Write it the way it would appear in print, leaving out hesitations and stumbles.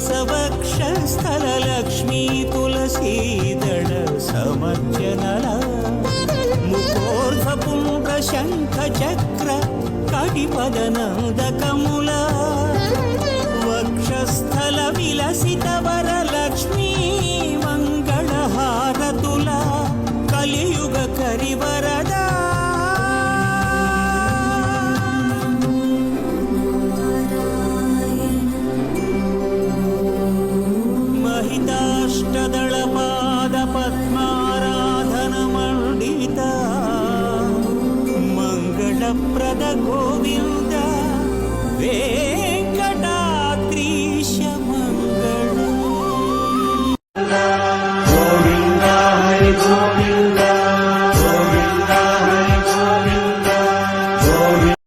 वसवक्षस्थललक्ष्मी तुलसीदल समर्चनला मुखोर्ध्वपुण्ड्रशङ्खचक्र कटिपदनन्दकमुला वक्षस्थलविलसितवरलक्ष्मी मङ्गलहारतुला कलियुगकरिवरदा महिताष्टदलपादपद्माराधनमण्डिता मङ्गलप्रद Govind वे